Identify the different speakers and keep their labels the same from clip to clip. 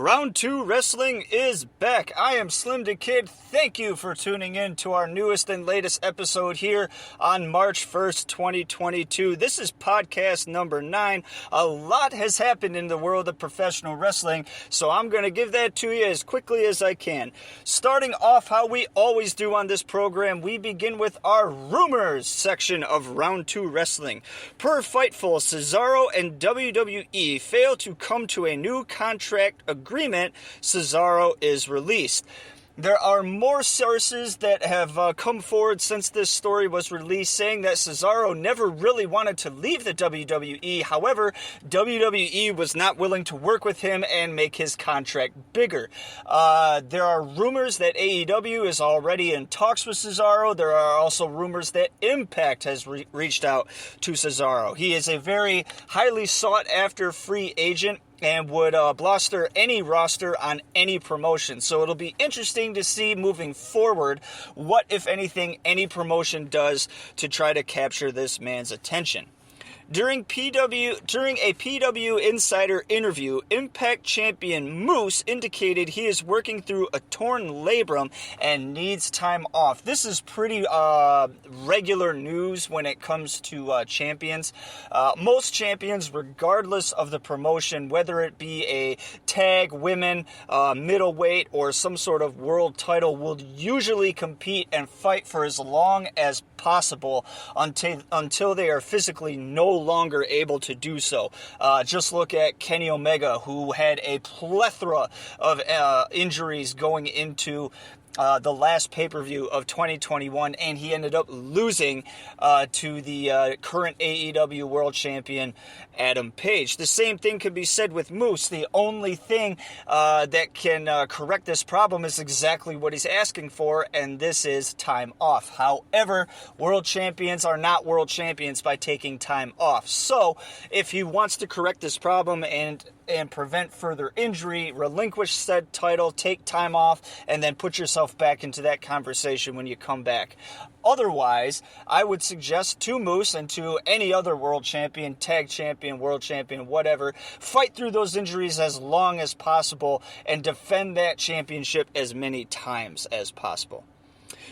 Speaker 1: Round 2 Wrestling is back. I am Slim the Kid. Thank you for tuning in to our newest and latest episode here on March 1st, 2022. This is podcast number 9. A lot has happened in the world of professional wrestling, so I'm going to give that to you as quickly as I can. Starting off how we always do on this program, we begin with our rumors section of Round 2 Wrestling. Per Fightful, Cesaro and WWE fail to come to a new contract agreement. Cesaro is released. There are more sources that have come forward since this story was released saying that Cesaro never really wanted to leave the WWE. However, WWE was not willing to work with him and make his contract bigger. There are rumors that AEW is already in talks with Cesaro. There are also rumors that Impact has reached out to Cesaro. He is a very highly sought after free agent and would bluster any roster on any promotion. So it'll be interesting to see moving forward what, if anything, any promotion does to try to capture this man's attention. During a PW Insider interview, Impact champion Moose indicated he is working through a torn labrum and needs time off. This is pretty regular news when it comes to champions. Most champions, regardless of the promotion, whether it be a tag, women, middleweight, or some sort of world title, will usually compete and fight for as long as possible until they are physically no longer able to do so. Just look at Kenny Omega, who had a plethora of injuries going into the last pay-per-view of 2021, and he ended up losing to the current AEW World Champion, Adam Page. The same thing could be said with Moose. The only thing that can correct this problem is exactly what he's asking for, and this is time off. However, world champions are not world champions by taking time off. So, if he wants to correct this problem and prevent further injury, relinquish said title, take time off, and then put yourself back into that conversation when you come back. Otherwise, I would suggest to Moose and to any other world champion, tag champion, world champion, whatever, fight through those injuries as long as possible and defend that championship as many times as possible.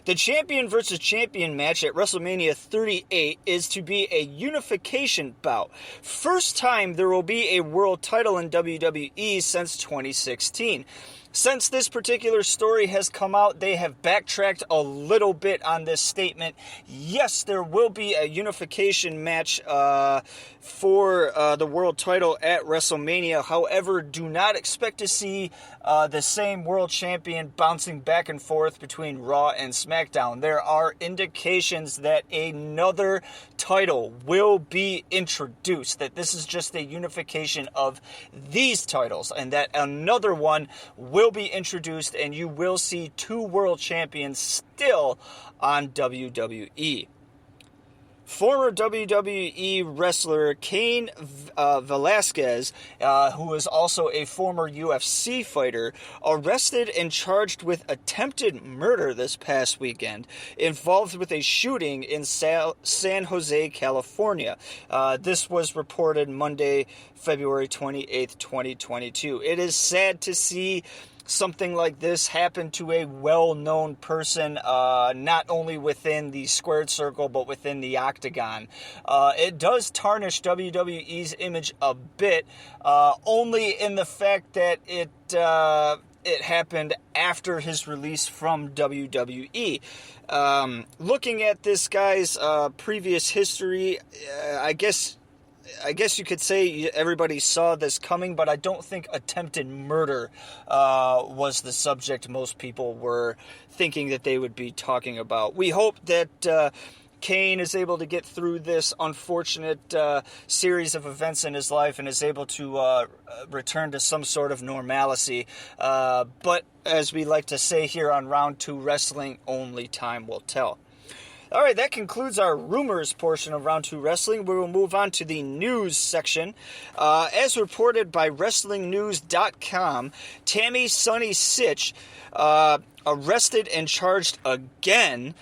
Speaker 1: The champion versus champion match at WrestleMania 38 is to be a unification bout. First time there will be a world title in WWE since 2016. Since this particular story has come out, they have backtracked a little bit on this statement. Yes, there will be a unification match for the world title at WrestleMania. However, do not expect to see the same world champion bouncing back and forth between Raw and SmackDown. There are indications that another title will be introduced, that this is just a unification of these titles, and that another one will be introduced, and you will see two world champions still on WWE. Former WWE wrestler Cain Velasquez, who is also a former UFC fighter, arrested and charged with attempted murder this past weekend, involved with a shooting in San Jose, California. This was reported Monday, February 28th, 2022. It is sad to see something like this happen to a well-known person, not only within the squared circle, but within the octagon. It does tarnish WWE's image a bit, only in the fact that it happened after his release from WWE. Looking at this guy's previous history, I guess you could say everybody saw this coming, but I don't think attempted murder was the subject most people were thinking that they would be talking about. We hope that Cain is able to get through this unfortunate series of events in his life and is able to return to some sort of normalcy. But as we like to say here on Round 2 Wrestling, only time will tell. All right, that concludes our rumors portion of Round 2 Wrestling. We will move on to the news section. As reported by WrestlingNews.com, Tammy Sunny Sitch arrested and charged again,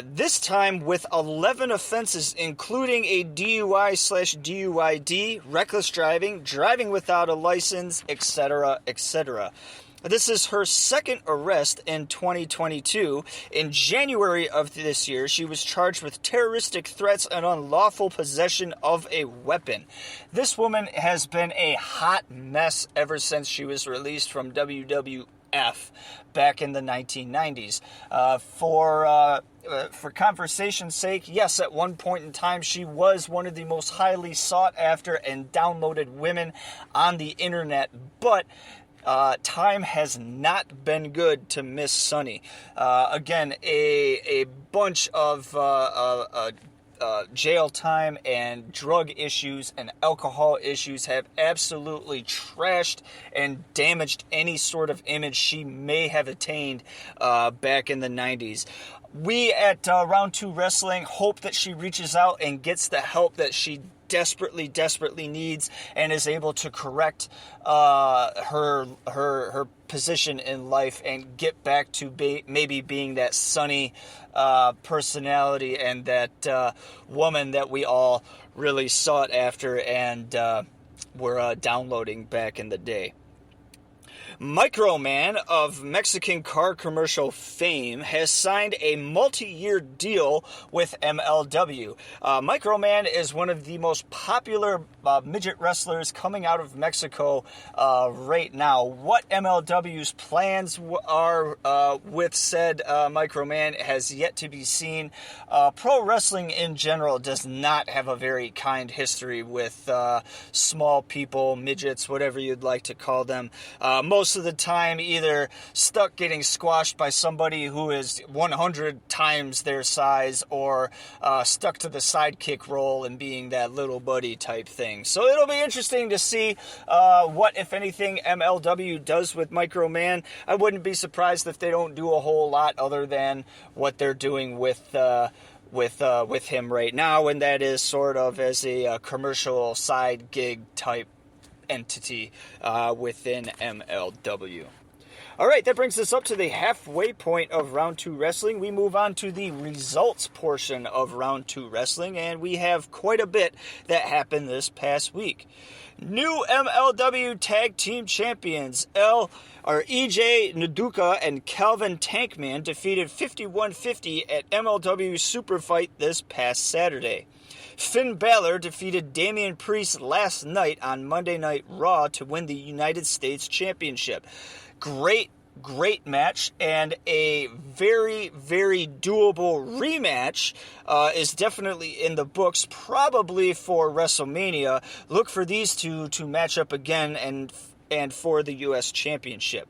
Speaker 1: this time with 11 offenses, including a DUI/DUID, reckless driving, driving without a license, etc., etc. This is her second arrest in 2022. In January of this year, she was charged with terroristic threats and unlawful possession of a weapon. This woman has been a hot mess ever since she was released from WWF back in the 1990s. For conversation's sake, yes, at one point in time, she was one of the most highly sought after and downloaded women on the internet, but time has not been good to Miss Sunny. Again, a bunch of jail time and drug issues and alcohol issues have absolutely trashed and damaged any sort of image she may have attained back in the 90s. We at Round 2 Wrestling hope that she reaches out and gets the help that she desperately needs and is able to correct her position in life and get back to maybe being that sunny personality and that woman that we all really sought after and were downloading back in the day. Microman of Mexican car commercial fame has signed a multi-year deal with MLW. Microman is one of the most popular midget wrestlers coming out of Mexico right now. What MLW's plans are with said Microman has yet to be seen. Pro wrestling in general does not have a very kind history with small people, midgets, whatever you'd like to call them. Most of the time either stuck getting squashed by somebody who is 100 times their size or stuck to the sidekick role and being that little buddy type thing. So it'll be interesting to see what, if anything, MLW does with Microman. I wouldn't be surprised if they don't do a whole lot other than what they're doing with him right now, and that is sort of as a commercial side gig type entity within MLW. All right, that brings us up to the halfway point of Round 2 Wrestling. We move on to the results portion of Round 2 Wrestling, and we have quite a bit that happened this past week. New MLW Tag Team Champions EJ Nduka and Calvin Tankman defeated 5150 at MLW Super Fight this past Saturday. Finn Balor defeated Damian Priest last night on Monday Night Raw to win the United States Championship. Great match, and a very doable rematch is definitely in the books, probably for WrestleMania. Look for these two to match up again and for the U.S. Championship.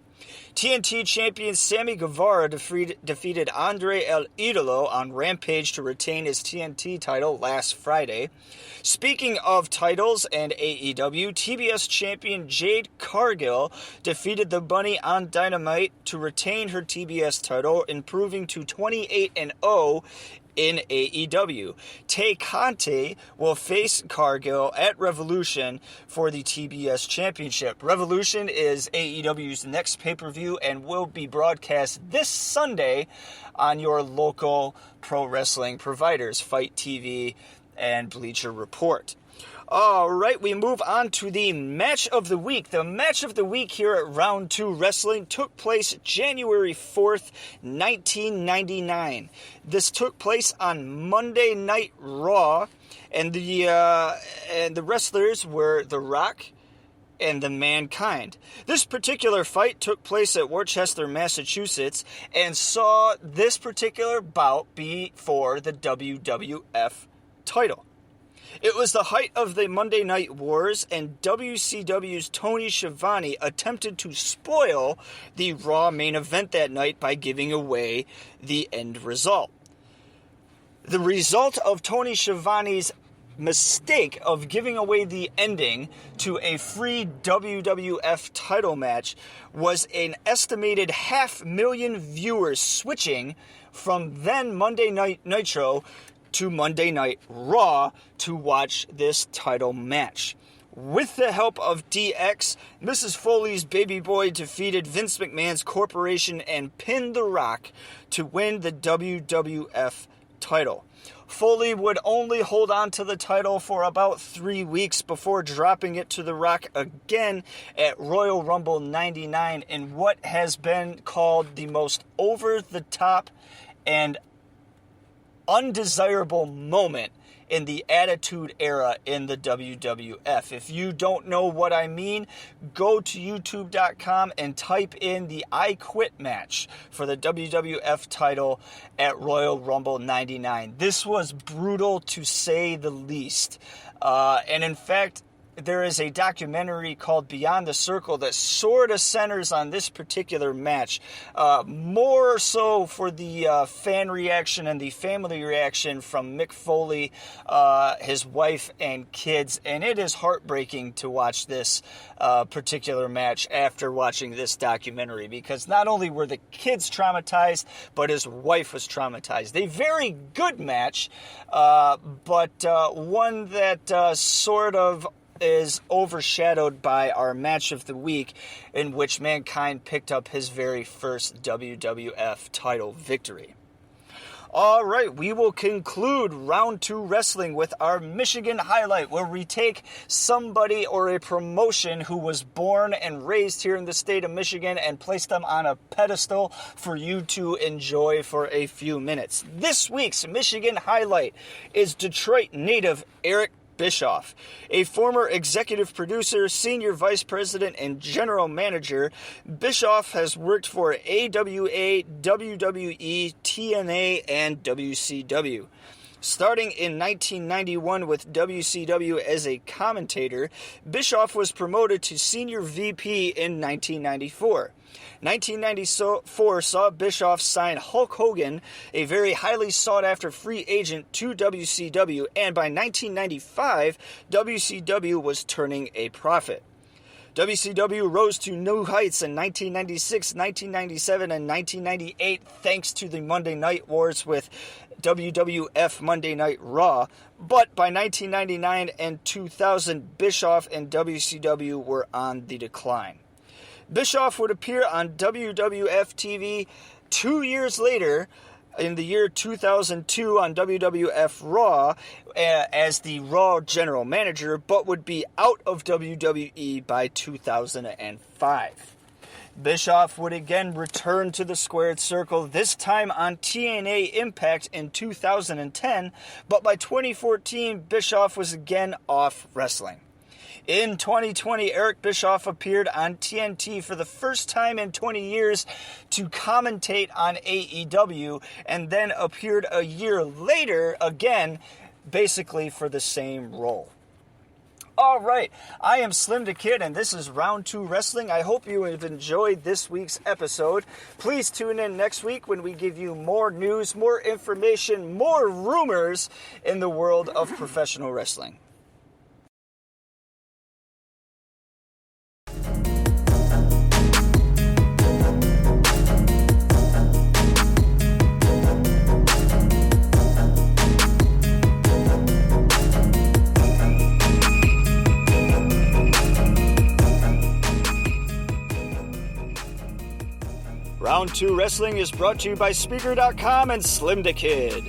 Speaker 1: TNT champion Sammy Guevara defeated Andre El Idolo on Rampage to retain his TNT title last Friday. Speaking of titles and AEW, TBS champion Jade Cargill defeated the Bunny on Dynamite to retain her TBS title, improving to 28-0 in AEW. Tay Conte will face Cargill at Revolution for the TBS Championship. Revolution is AEW's next pay-per-view and will be broadcast this Sunday on your local pro wrestling providers, Fight TV and Bleacher Report. All right, we move on to the match of the week. The match of the week here at Round 2 Wrestling took place January 4th, 1999. This took place on Monday Night Raw, and the wrestlers were The Rock and the Mankind. This particular fight took place at Worcester, Massachusetts, and saw this particular bout be for the WWF title. It was the height of the Monday Night Wars, and WCW's Tony Schiavone attempted to spoil the Raw main event that night by giving away the end result. The result of Tony Schiavone's mistake of giving away the ending to a free WWF title match was an estimated 500,000 viewers switching from then Monday Night Nitro to Monday Night Raw to watch this title match. With the help of DX, Mrs. Foley's baby boy defeated Vince McMahon's corporation and pinned The Rock to win the WWF title. Foley would only hold on to the title for about 3 weeks before dropping it to The Rock again at Royal Rumble 99 in what has been called the most over-the-top and undesirable moment in the Attitude Era in the WWF. If you don't know what I mean, go to youtube.com and type in the I Quit match for the WWF title at Royal Rumble 99. This was brutal to say the least. And in fact, there is a documentary called Beyond the Circle that sort of centers on this particular match, more so for the fan reaction and the family reaction from Mick Foley, his wife, and kids. And it is heartbreaking to watch this particular match after watching this documentary, because not only were the kids traumatized, but his wife was traumatized. A very good match, but one that sort of is overshadowed by our match of the week, in which Mankind picked up his very first WWF title victory. All right, we will conclude Round 2 Wrestling with our Michigan highlight, where we take somebody or a promotion who was born and raised here in the state of Michigan and place them on a pedestal for you to enjoy for a few minutes. This week's Michigan highlight is Detroit native Eric Bischoff, a former executive producer, senior vice president, and general manager. Bischoff has worked for AWA, WWE, TNA, and WCW. Starting in 1991 with WCW as a commentator, Bischoff was promoted to senior VP in 1994. 1994 saw Bischoff sign Hulk Hogan, a very highly sought-after free agent, to WCW, and by 1995, WCW was turning a profit. WCW rose to new heights in 1996, 1997, and 1998 thanks to the Monday Night Wars with WWF Monday Night Raw, but by 1999 and 2000, Bischoff and WCW were on the decline. Bischoff would appear on WWF TV 2 years later, in the year 2002, on WWF Raw as the Raw general manager, but would be out of WWE by 2005. Bischoff would again return to the squared circle, this time on TNA Impact in 2010, but by 2014, Bischoff was again off wrestling. In 2020, Eric Bischoff appeared on TNT for the first time in 20 years to commentate on AEW, and then appeared a year later again, basically for the same role. All right, I am Slim the Kid, and this is Round 2 Wrestling. I hope you have enjoyed this week's episode. Please tune in next week when we give you more news, more information, more rumors in the world of professional wrestling. Round 2 Wrestling is brought to you by Spreaker.com and Slim the Kid.